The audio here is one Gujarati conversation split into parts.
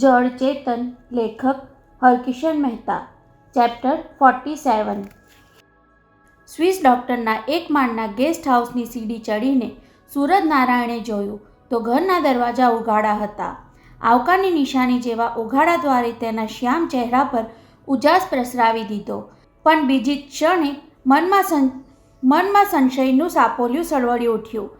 જળ ચેતન. લેખક હરકિશન મહેતા. ચેપ્ટર 47. સ્વિસ ડૉક્ટરના એક માળના ગેસ્ટ હાઉસની સીડી ચડીને સૂરજનારાયણે જોયું તો ઘરના દરવાજા ઉઘાડા હતા. આવકારની નિશાની જેવા ઉઘાડા દ્વારે તેના શ્યામ ચહેરા પર ઉજાસ પ્રસરાવી દીધો. પણ બીજી જ ક્ષણે મનમાં સંશયનું સાપોલિયું સળવળી ઉઠ્યું.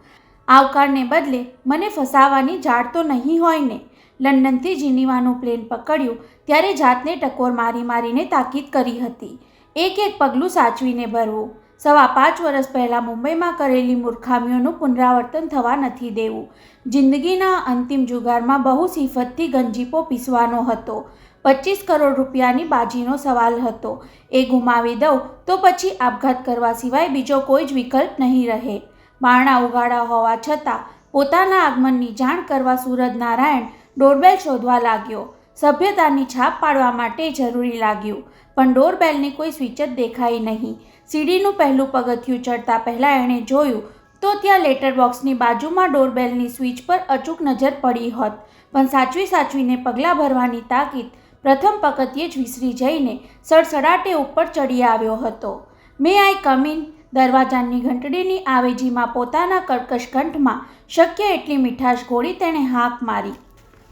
આવકારને બદલે મને ફસાવાની જાળ તો નહીં હોય ને? લંડનથી જીનીવાનું પ્લેન પકડ્યું ત્યારે જાતને ટકોર મારીને તાકીદ કરી હતી, એક એક પગલું સાચવીને ભરવું. 5.25 વર્ષ પહેલાં મુંબઈમાં કરેલી મૂર્ખામીઓનું પુનરાવર્તન થવા નથી દેવું. જિંદગીના અંતિમ જુગારમાં બહુ સિફતથી ગંજીપો પીસવાનો હતો. 25 કરોડ રૂપિયાની બાજીનો સવાલ હતો. એ ગુમાવી દઉં તો પછી આપઘાત કરવા સિવાય બીજો કોઈ જ વિકલ્પ નહીં રહે. બારણા ઉગાડા હોવા છતાં પોતાના આગમનની જાણ કરવા સૂરજનારાયણ ડોરબેલ શોધવા લાગ્યો. સભ્યતાની છાપ પાડવા માટે જરૂરી લાગ્યું, પણ ડોરબેલની કોઈ સ્વિચ જ દેખાઈ નહીં. સીડીનું પહેલું પગથિયું ચડતા પહેલાં એણે જોયું તો ત્યાં લેટર બોક્સની બાજુમાં ડોરબેલની સ્વિચ પર અચૂક નજર પડી હોત, પણ સાચવીને પગલાં ભરવાની તાકીદ પ્રથમ પગથિયે જ વિસરી જઈને સડસડાટે ઉપર ચડી આવ્યો હતો. મે આઈ કમ ઇન? દરવાજાની ઘંટડીની આવેજીમાં પોતાના કર્કશ કંઠમાં શક્ય એટલી મીઠાશ ઘોળી તેણે હાંક મારી.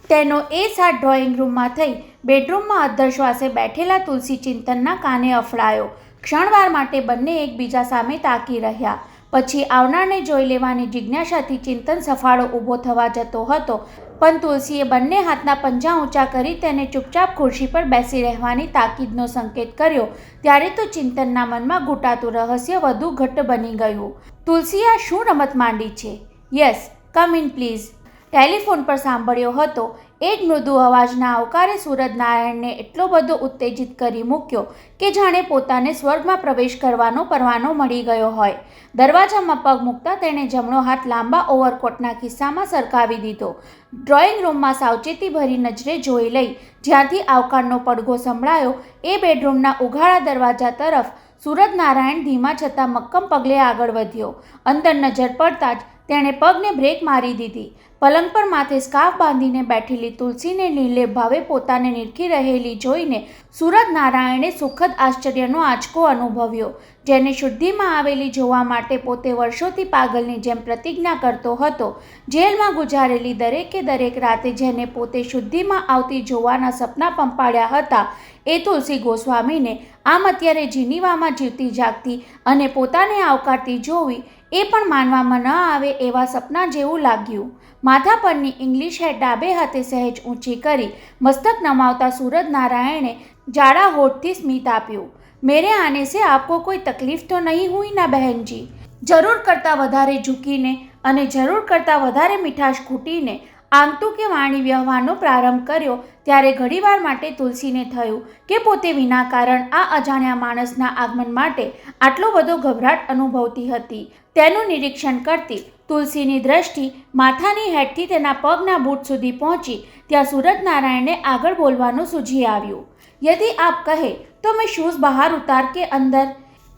તેનો એ સાથ ડ્રોઈંગ રૂમમાં થઈ બેડરૂમમાં અધ્ધશ્વાસે બેઠેલા તુલસી ચિંતનના કાને અફડાયો. ક્ષણવાર માટે બંને એકબીજા સામે તાકી રહ્યા. પછી આવનારને જોઈ લેવાની જિજ્ઞાસાથી ચિંતન સફાળો ઊભો થવા જતો હતો, પણ તુલસીએ બંને હાથના પંજા ઊંચા કરી તેને ચૂપચાપ ખુરશી પર બેસી રહેવાની તાકીદનો સંકેત કર્યો. ત્યારે તો ચિંતનના મનમાં ઘૂંટાતું રહસ્ય વધુ ઘટ્ટ બની ગયું. તુલસીએ આ શું રમત માંડી છે? Yes, come in please. Telephone પર સાંભળ્યો હતો એ જ મૃદુ અવાજના આવકારે સૂરજનારાયણને એટલો બધો ઉત્તેજિત કરી મૂક્યો કે જાણે પોતાને સ્વર્ગમાં પ્રવેશ કરવાનો પરવાનો મળી ગયો હોય. દરવાજામાં પગ મૂકતા તેણે જમણો હાથ લાંબા ઓવરકોટના ખિસ્સામાં સરકાવી દીધો. ડ્રોઈંગ રૂમમાં સાવચેતીભરી નજરે જોઈ લઈ જ્યાંથી આવકારનો પડઘો સંભળાયો એ બેડરૂમના ઉઘાડા દરવાજા તરફ સૂરજનારાયણ ધીમા છતાં મક્કમ પગલે આગળ વધ્યો. અંદર નજર પડતા જ તેણે પગને બ્રેક મારી દીધી. પલંગ પર માથે સ્કાર્ફ બાંધીને બેઠેલી તુલસીને નિર્લેપ ભાવે પોતાને નીરખી રહેલી જોઈને સૂરજનારાયણે સુખદ આશ્ચર્યનો આંચકો અનુભવ્યો. જેને શુદ્ધિમાં આવેલી જોવા માટે પોતે વર્ષોથી પાગલની જેમ પ્રતિજ્ઞા કરતો હતો, જેલમાં ગુજારેલી દરેક રાતે જેને પોતે શુદ્ધિમાં આવતી જોવાના સપના પંપાળ્યા હતા, એ તુલસી ગોસ્વામીને આમ અત્યારે જીનીવામાં જીવતી જાગતી અને પોતાને આવકારતી જોવી એ પણ માનવામાં ન આવે એવા સપના જેવું લાગ્યું. માથા પરની ઇંગ્લિશ હેડ ડાબે હાથે સહેજ ઊંચી કરી મસ્તક નમાવતા સૂરજનારાયણે જાડા હોઠથી સ્મિત આપ્યું. મેરે આને સે આપકો કોઈ તકલીફ તો નહીં હુઈ ના બહેનજી? જરૂર કરતાં વધારે ઝૂકીને અને જરૂર કરતાં વધારે મીઠાશ ખૂટીને આંગતું કે વાણી વ્યવહારનો પ્રારંભ કર્યો ત્યારે ઘડીવાર માટે તુલસીને થયું કે પોતે વિના કારણ આ અજાણ્યા માણસના આગમન માટે આટલો બધો ગભરાટ અનુભવતી હતી. તેનું નિરીક્ષણ કરતી તુલસીની દ્રષ્ટિ માથાની હેઠથી તેના પગના બૂટ સુધી પહોંચી ત્યાં સૂરજનારાયણને આગળ બોલવાનું સૂઝી આવ્યું. યદિ આપ કહે તો મેં શૂઝ બહાર ઉતાર કે અંદર?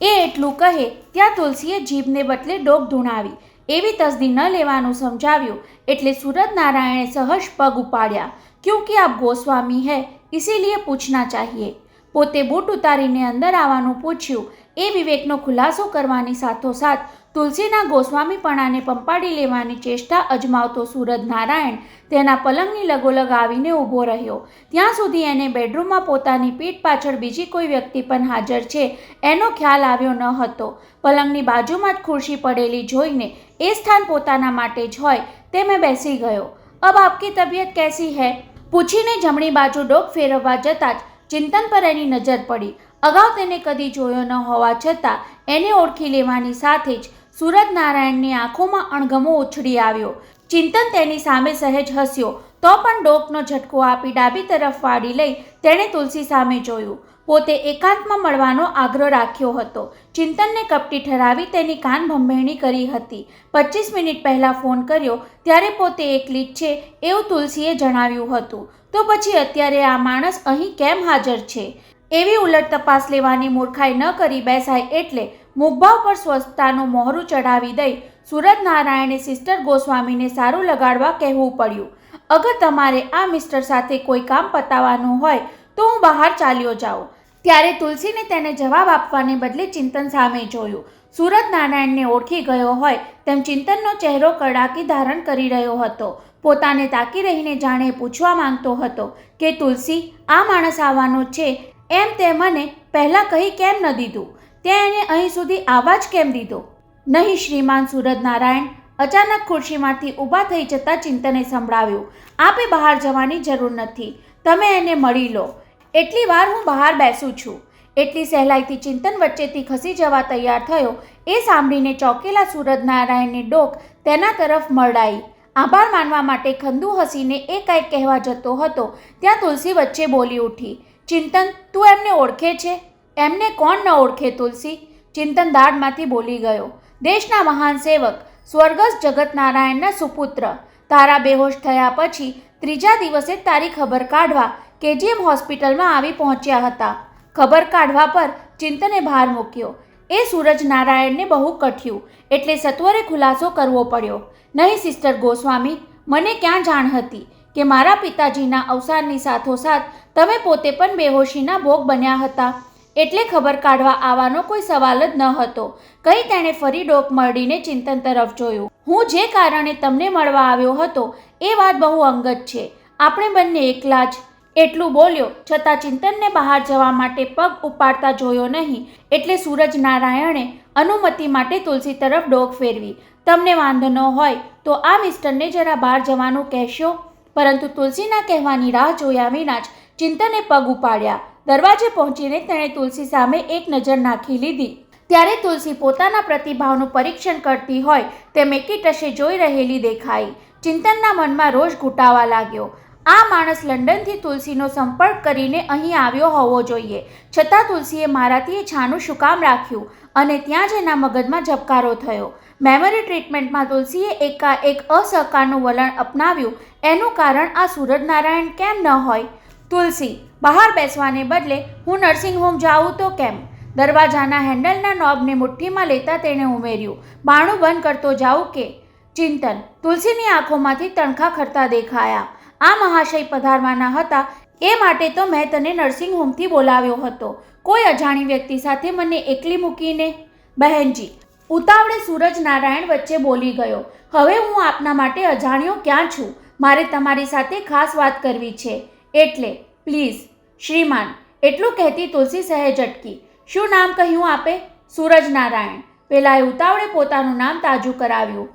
એ એટલું કહે ત્યાં તુલસીએ જીભને બદલે ડોક ધૂણાવી. એવી તસદી ન લેવાનું સમજાવ્યું એટલે સૂરજનારાયણે સહજ પગ ઉપાડ્યા. ક્યોંકિ આપ ગોસ્વામી હૈ ઇસીલિए પૂછના ચાહીએ. પોતે બૂટ ઉતારીને અંદર આવવાનું પૂછ્યું એ વિવેકનો ખુલાસો કરવાની સાથોસાથ તુલસીના ગોસ્વામીપણાને પંપાડી લેવાની ચેષ્ટા અજમાવતો સૂરજનારાયણ તેના પલંગની લગોલગ આવીને ઊભો રહ્યો. ત્યાં સુધી એને બેડરૂમમાં પોતાની પીઠ પાછળ બીજી કોઈ વ્યક્તિ પણ હાજર છે એનો ખ્યાલ આવ્યો ન હતો. પલંગની બાજુમાં જ ખુરશી પડેલી જોઈને એ સ્થાન પોતાના માટે જ હોય તે મેં બેસી ગયો. અબ આપકી તબિયત કૈસી હૈ? પૂછીને જમણી બાજુ ડોક ફેરવવા જતાં જ ચિંતન પર એની નજર પડી. અગાઉ તેને કદી જોયો ન હોવા છતાં એને ઓળખી લેવાની સાથે જ સૂરજનારાયણની આંખોમાં અણગમો ઉછળી આવ્યો. ચિંતન તેની સામે સહેજ હસ્યો તો પણ ડોકનો ઝટકો આપી ડાબી તરફ વાળી લઈ તેણે તુલસી સામે જોયું. પોતે એકાંતમાં મળવાનો આગ્રહ રાખ્યો હતો. ચિંતનને કપટી ઠરાવી તેની કાન ભંભેરણી કરી હતી. 25 મિનિટ પહેલાં ફોન કર્યો ત્યારે પોતે એકલી જ છે એવું તુલસીએ જણાવ્યું હતું. તો પછી અત્યારે આ માણસ અહીં કેમ હાજર છે? એવી ઉલટ તપાસ લેવાની મૂર્ખાઈ ન કરી બેસાય એટલે મુખભાવ પર સ્વસ્થતાનું મોહરું ચડાવી દઈ સૂરજનારાયણે સિસ્ટર ગોસ્વામીને સારું લગાડવા કહેવું પડ્યું. અગર તમારે આ મિસ્ટર સાથે કોઈ કામ પતાવવાનું હોય તો હું બહાર ચાલ્યો જાઉં. ત્યારે તુલસીને તેને જવાબ આપવાને બદલે ચિંતન સામે જોયું. સુરજ નારાયણને ઓળખી ગયો હોય તેમ ચિંતનનો ચહેરો કડાકી ધારણ કરી રહ્યો હતો. પોતાને તાકી રહીને જાણે પૂછવા માંગતો હતો કે તુલસી, આ માણસ આવવાનો છે એમ તે મને પહેલાં કહી કેમ ન દીધું? તે એને અહીં સુધી આવવા જ કેમ દીધો? નહીં શ્રીમાન સુરજ નારાયણ, અચાનક ખુરશીમાંથી ઊભા થઈ જતા ચિંતને સંભળાવ્યું. આપે બહાર જવાની જરૂર નથી, તમે એને મળી લો. એટલી વાર હું બહાર બેસું છું. એટલી સહેલાઈથી ચિંતન વચ્ચેથી ખસી જવા તૈયાર થયો એ સાંભળીને ચોંકેલા સુરજ નારાયણની ડોક તેના તરફ મરડાઈ. આભાર માનવા માટે ખંદુ હસીને એ કંઈક કહેવા જતો હતો ત્યાં તુલસી વચ્ચે બોલી ઉઠી. ચિંતન, તું એમને ઓળખે છે? એમને કોણ ન ઓળખે તુલસી? ચિંતન દાઢમાંથી બોલી ગયો. દેશના મહાન સેવક સ્વર્ગસ્થ જગતનારાયણના સુપુત્ર. તારા બેહોશ થયા પછી ત્રીજા દિવસે તારી ખબર કાઢવા કેજીએમ હોસ્પિટલમાં આવી પહોંચ્યા હતા. ખબર કાઢવા પર ચિંતને ભાર મૂક્યો. એ સૂરજ નારાયણને બહુ કઠ્યું એટલે સત્વરે ખુલાસો કરવો પડ્યો. નહીં સિસ્ટર ગોસ્વામી, મને ક્યાં જાણ હતી કે મારા પિતાજીના અવસાનની સાથોસાથ તમે પોતે પણ બેહોશીના ભોગ બન્યા હતા. એટલે ખબર કાઢવા આવવાનો કોઈ સવાલ જ ન હતો, કહી તેણે ફરી ડોક મરડીને ચિંતન તરફ જોયું. હું જે કારણે તમને મળવા આવ્યો હતો એ વાત બહુ અંગત છે. આપણે બંને એકલા જ. એટલું બોલ્યો છતાં ચિંતનને બહાર જવા માટે પગ ઉપાડતા જોયો નહીં એટલે સૂરજ નારાયણે અનુમતિ માટે તુલસી તરફ ડોક ફેરવી. તમને વાંધો ન હોય તો આ મિસ્ટરને જરા બહાર જવાનું કહેશો? પરંતુ તુલસીના કહેવાની રાહ જોયા વિના જ ચિંતને પગ ઉપાડ્યા. દરવાજે પહોંચીને તેણે તુલસી સામે એક નજર નાખી લીધી. ત્યારે તુલસી પોતાના પ્રતિભાવનું પરીક્ષણ કરતી હોય તેમ એકીટશે જોઈ રહેલી દેખાઈ. ચિંતનના મનમાં રોષ ઘૂંટાવા લાગ્યો. આ માણસ લંડનથી તુલસીનો સંપર્ક કરીને અહીં આવ્યો હોવો જોઈએ, છતાં તુલસીએ મારાથી એ છાનું શું કામ રાખ્યું? અને ત્યાં જ એના મગજમાં ઝબકારો થયો. મેમરી ટ્રીટમેન્ટમાં તુલસીએ એકાએક અસહકારનું વલણ અપનાવ્યું. એનું કારણ આ સૂરજ નારાયણ કેમ ન હોય? તુલસી, બહાર બેસવાને બદલે હું નર્સિંગ હોમ જાઉં તો કેમ? દરવાજાના હેન્ડલના નોબને મુઠ્ઠીમાં લેતા તેણે ઉમેર્યું. બાણું બંધ કરતો જાઉં કે? ચિંતન, તુલસીની આંખોમાંથી તણખા ખરતા દેખાયા. આ મહાશય પધારવાના હતા એ માટે તો મેં તને નર્સિંગ હોમથી બોલાવ્યો હતો. કોઈ અજાણી વ્યક્તિ સાથે મને એકલી મૂકીને? બહેનજી, ઉતાવળે સૂરજ નારાયણ વચ્ચે બોલી ગયો. હવે હું આપના માટે અજાણ્યો ક્યાં છું? મારે તમારી સાથે ખાસ વાત કરવી છે. એટલે પ્લીઝ. શ્રીમાન, એટલું કહેતી તુલસી સહેજ અટકી. શું નામ કહ્યું આપે? સૂરજ નારાયણ. પેલાએ ઉતાવળે પોતાનું નામ તાજું કરાવ્યું.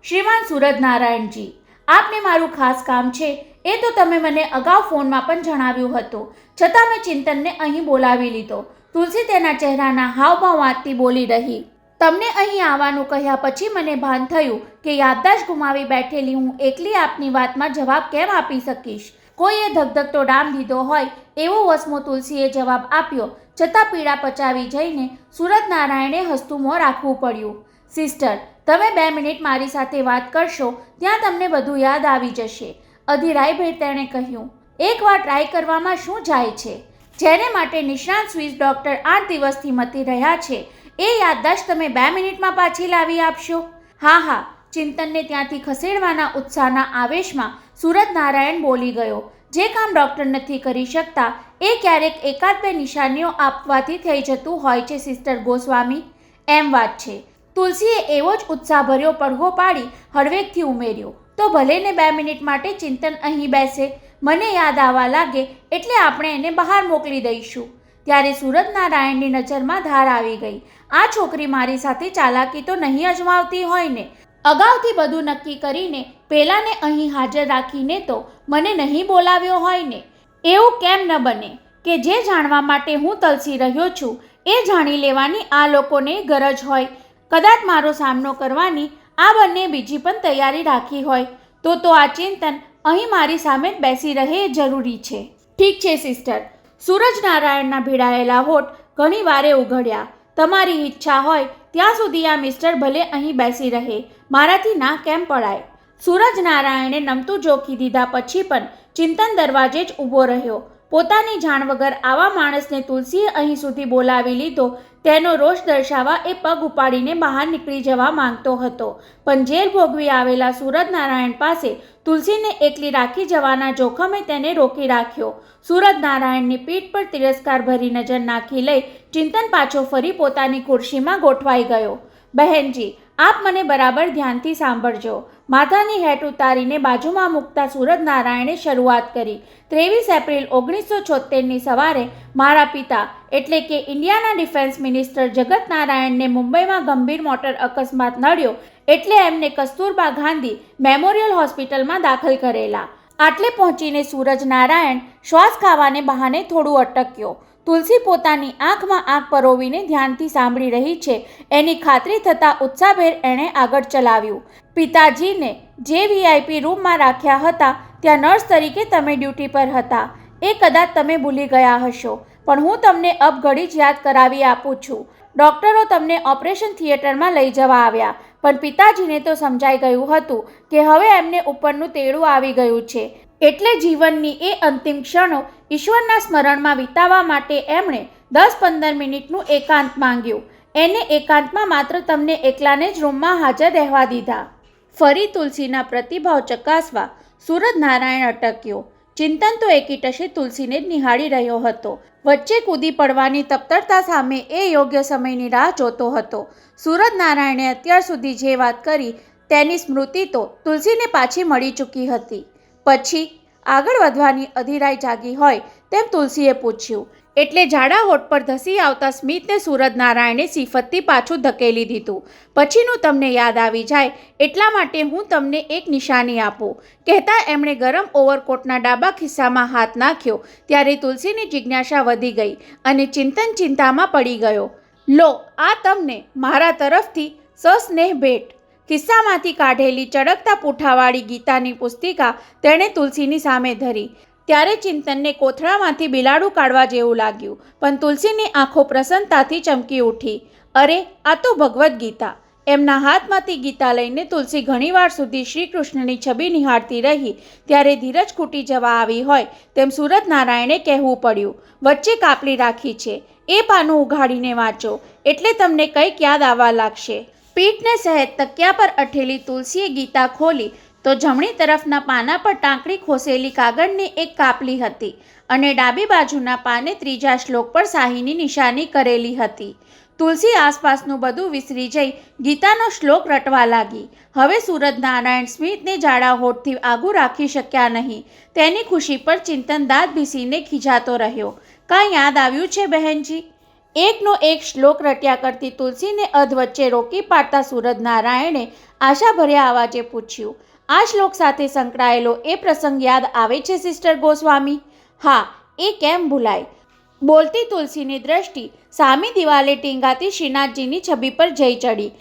શ્રીમાન સૂરજ નારાયણજી, આપને મારું ખાસ કામ છે એ તો તમે મને અગાઉ ફોનમાં પણ જણાવ્યું હતું, છતાં મેં ચિંતનને અહીં બોલાવી લીધો. તુલસી તેના ચહેરાના હાવભાવ વાંચતી બોલી રહી. તમને અહીં આવવાનું કહ્યા પછી મને ભાન થયું કે યાદદાશ્ત ગુમાવી બેઠેલી હું એકલી આપની વાતમાં જવાબ કેમ આપી શકીશ? કોઈએ ધગધગતો ડામ દીધો હોય એવો વસમો તુલસીએ જવાબ આપ્યો, છતાં પીડા પચાવી જઈને સૂરજ નારાયણે હસતું મોં રાખવું પડ્યું. સિસ્ટર, તમે 2 મિનિટ મારી સાથે વાત કરશો ત્યાં તમને બધું યાદ આવી જશે. અધીરાઈભેર તેણે કહ્યું. એકવાર ટ્રાય કરવામાં શું જાય છે? જેને માટે નિષ્ણાત સ્વિસ ડૉક્ટર 8 દિવસથી મથી રહ્યા છે એ યાદદાશ્ત તમે 2 મિનિટમાં પાછી લાવી આપશો? હા, ચિંતનને ત્યાંથી ખસેડવાના ઉત્સાહના આવેશમાં સૂરજ નારાયણ બોલી ગયો. જે કામ ડૉક્ટર નથી કરી શકતા એ ક્યારેક એકાદ 2 નિશાનીઓ આપવાથી થઈ જતું હોય છે સિસ્ટર ગોસ્વામી. એમ વાત છે. તુલસીએ એવો જ ઉત્સાહભર્યો પડઘો પાડી હળવેકથી ઉમેર્યું. તો ભલે ને 2 મિનિટ માટે ચિંતન અહીં બેસે. મને યાદ આવવા લાગે એટલે આપણે એને બહાર મોકલી દઈશું. ત્યારે સૂરજ નારાયણની નજરમાં ધાર આવી ગઈ. આ છોકરી મારી સાથે ચાલાકી તો નહીં અજમાવતી હોય ને? અગાઉથી બધું નક્કી કરીને પેલાને અહીં હાજર રાખીને તો મને નહીં બોલાવ્યો હોય ને? એવું કેમ ન બને કે જે જાણવા માટે હું તલસી રહ્યો છું એ જાણી લેવાની આ લોકોને ગરજ હોય? કદાચ મારો સામનો કરવાની આ બંને બીજી પણ તૈયારી રાખી હોય તો આ ચિંતન અહીં મારી સામે જ બેસી રહે એ જરૂરી છે. ઠીક છે સિસ્ટર. સૂરજ નારાયણના ભીડાયેલા હોઠ ઘણી વારે ઉઘડ્યા. તમારી ઈચ્છા હોય ત્યાં સુધી આ મિસ્ટર ભલે અહીં બેસી રહે, મારાથી ના કેમ પડાય? સૂરજ નારાયણે નમતું જોખી દીધા પછી પણ ચિંતન દરવાજે જ ઊભો રહ્યો. પોતાની જાણ વગર આવા માણસને તુલસીએ અહીં સુધી બોલાવી લીધો તેનો રોષ દર્શાવવા એ પગ ઉપાડીને બહાર નીકળી જવા માંગતો હતો, પણ જેલ ભોગવી આવેલા સુરજનારાયણ પાસે તુલસીને એકલી રાખી જવાના જોખમે તેને રોકી રાખ્યો. સુરજનારાયણની પીઠ પર તિરસ્કારભરી નજર નાખી લઈ ચિંતન પાછો ફરી પોતાની ખુરશીમાં ગોઠવાઈ ગયો. બહેનજી, આપ મને બરાબર ધ્યાનથી સાંભળજો. માથાની હેટ ઉતારીને બાજુમાં મૂકતા સુરજનારાયણે શરૂઆત કરી. 23 એપ્રિલ 1976ની સવારે મારા પિતા એટલે કે ઇન્ડિયાના ડિફેન્સ મિનિસ્ટર જગત નારાયણને મુંબઈમાં ગંભીર મોટર અકસ્માત નડ્યો એટલે એમને કસ્તુરબા ગાંધી મેમોરિયલ હોસ્પિટલમાં દાખલ કરેલા. આટલે પહોંચીને સુરજનારાયણ શ્વાસ ખાવાને બહાને થોડું અટક્યો. તુલસી પોતાની આંખમાં આંખ પરોવીને ધ્યાનથી સાંભળી રહી છે એની ખાતરી થતાં ઉત્સાહભેર એણે આગળ ચલાવ્યું. પિતાજીને જે વીઆઈપી રૂમમાં રાખ્યા હતા ત્યાં નર્સ તરીકે તમે ડ્યુટી પર હતા. એ કદાચ તમે ભૂલી ગયા હશો, પણ હું તમને અબઘડી જ યાદ કરાવી આપું છું. ડૉક્ટરો તમને ઓપરેશન થિયેટરમાં લઈ જવા આવ્યા, પણ પિતાજીને તો સમજાઈ ગયું હતું કે હવે એમને ઉપરનું તેડું આવી ગયું છે, એટલે જીવનની એ અંતિમ ક્ષણો ઈશ્વરના સ્મરણમાં વિતાવવા માટે એમણે 10-15 મિનિટનું એકાંત માંગ્યું. એને એકાંતમાં માત્ર તમને એકલાને જ રૂમમાં હાજર રહેવા દીધા. ફરી તુલસીના પ્રતિભાવ ચકાસવા સુરજનારાયણ અટક્યો. ચિંતન તો એકીટશે તુલસીને જ નિહાળી રહ્યો હતો. વચ્ચે કૂદી પડવાની તપ્તરતા સામે એ યોગ્ય સમયની રાહ જોતો હતો. સુરજનારાયણે અત્યાર સુધી જે વાત કરી તેની સ્મૃતિ તો તુલસીને પાછી મળી ચૂકી હતી. પછી આગળ વધવાની અધીરાઈ જાગી હોય તેમ તુલસીએ પૂછ્યું. એટલે જાડા હોઠ પર ધસી આવતા સ્મિતને સુરજનારાયણે સિફતથી પાછું ધકેલી દીધું. પછીનું તમને યાદ આવી જાય એટલા માટે હું તમને એક નિશાની આપું. કહેતા એમણે ગરમ ઓવરકોટના ડાબા ખિસ્સામાં હાથ નાખ્યો ત્યારે તુલસીની જિજ્ઞાસા વધી ગઈ અને ચિંતન ચિંતામાં પડી ગયો. લો, આ તમને મારા તરફથી સસ્નેહ ભેટ. ખિસ્સામાંથી કાઢેલી ચળકતા પૂંઠાવાળી ગીતાની પુસ્તિકા તેણે તુલસીની સામે ધરી. ત્યારે ચિંતનને કોથળામાંથી બિલાડું કાઢવા જેવું લાગ્યું, પણ તુલસીની આંખો પ્રસન્નતાથી ચમકી ઉઠી. અરે, આ તો ભગવદ્ ગીતા. એમના હાથમાંથી ગીતા લઈને તુલસી ઘણીવાર સુધી શ્રી કૃષ્ણની છબી નિહાળતી રહી. ત્યારે ધીરજ ખૂટી જવા આવી હોય તેમ સુરજનારાયણે કહેવું પડ્યું. વચ્ચે કાપલી રાખી છે, એ પાનું ઉઘાડીને વાંચો એટલે તમને કંઈક યાદ આવવા લાગશે. પીઠને સહેજ તકિયા પર અઠેલી તુલસીએ ગીતા ખોલી તો જમણી તરફના પાના પર ટાંકડી ખોસેલી કાગળની એક કાપલી હતી અને ડાબી બાજુના પાને ત્રીજા શ્લોક પર શાહીની નિશાની કરેલી હતી. તુલસી આસપાસનું બધું વિસરી જઈ ગીતાનો શ્લોક રટવા લાગી. હવે સુરજનારાયણ સ્મિતને જાડા હોઠથી આગું રાખી શક્યા નહીં. તેની ખુશી પર ચિંતન દાંત ભીસીને ખીજાતો રહ્યો. કાંઈ યાદ આવ્યું છે બહેનજી? એકનો એક શ્લોક રટ્યા કરતી તુલસીને અધવચ્ચે રોકી પાડતા સુરજનારાયણે આશાભર્યા અવાજે પૂછ્યું. આ શ્લોક સાથે સંકળાયેલો એ પ્રસંગ યાદ આવે છે સિસ્ટર ગોસ્વામી? હા, એ કેમ ભૂલાય? બોલતી તુલસીની દ્રષ્ટિ સામી દિવાલે ટીંગાતી શ્રીનાથજીની છબી પર જઈ ચડી.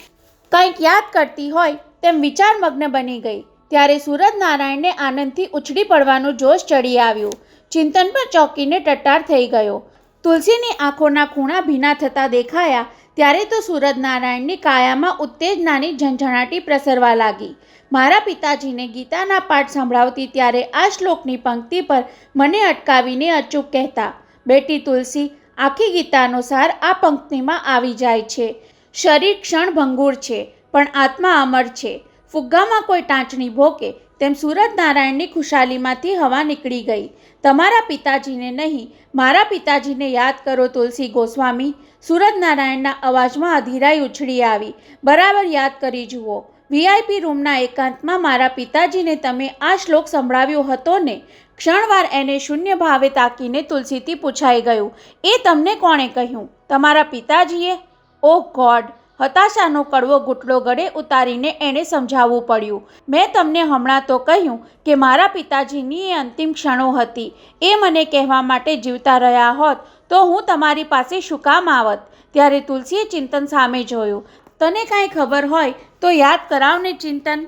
કંઈક યાદ કરતી હોય તેમ વિચારમગ્ન બની ગઈ. ત્યારે સુરજનારાયણને આનંદથી ઉછળી પડવાનું જોશ ચડી આવ્યું. ચિંતન પર ચોંકીને ટટ્ટાર થઈ ગયો. તુલસીની આંખોના ખૂણા ભીના થતા દેખાયા ત્યારે તો સુરજનારાયણની કાયામાં ઉત્તેજનાની ઝંઝણાટી પ્રસરવા લાગી. મારા પિતાજીને ગીતાના પાઠ સંભળાવતી ત્યારે આ શ્લોકની પંક્તિ પર મને અટકાવીને અચૂક કહેતા, બેટી તુલસી, આખી ગીતાનો સાર આ પંક્તિમાં આવી જાય છે. શરીર ક્ષણભંગુર છે પણ આત્મા અમર છે. ફુગ્ગામાં કોઈ ટાંચણી ભોકે તેમ સુરજનારાયણની ખુશાલીમાંથી હવા નીકળી ગઈ. તમારા પિતાજીને નહીં, મારા પિતાજીને યાદ કરો તુલસી ગોસ્વામી. સુરજનારાયણના અવાજમાં અધીરાઈ ઉછળી આવી. બરાબર યાદ કરી જુઓ. વીઆઈપી રૂમના એકાંતમાં મારા પિતાજીને તમે આ શ્લોક સંભળાવ્યો હતો ને? ક્ષણવાર એને શૂન્ય ભાવે તાકીને તુલસીથી પૂછાઈ ગયું. એ તમને કોણે કહ્યું? તમારા પિતાજીએ? ઓહ ગોડ! હતાશાનો કડવો ગુટલો ગળે ઉતારીને એણે સમજાવવું પડ્યું. મેં તમને હમણાં તો કહ્યું કે મારા પિતાજીની એ અંતિમ ક્ષણો હતી. એ મને કહેવા માટે જીવતા રહ્યા હોત તો હું તમારી પાસે શું કામ આવત? ત્યારે તુલસીએ ચિંતન સામે જોયું. તને કાંઈ ખબર હોય તો યાદ કરાવને ચિંતન.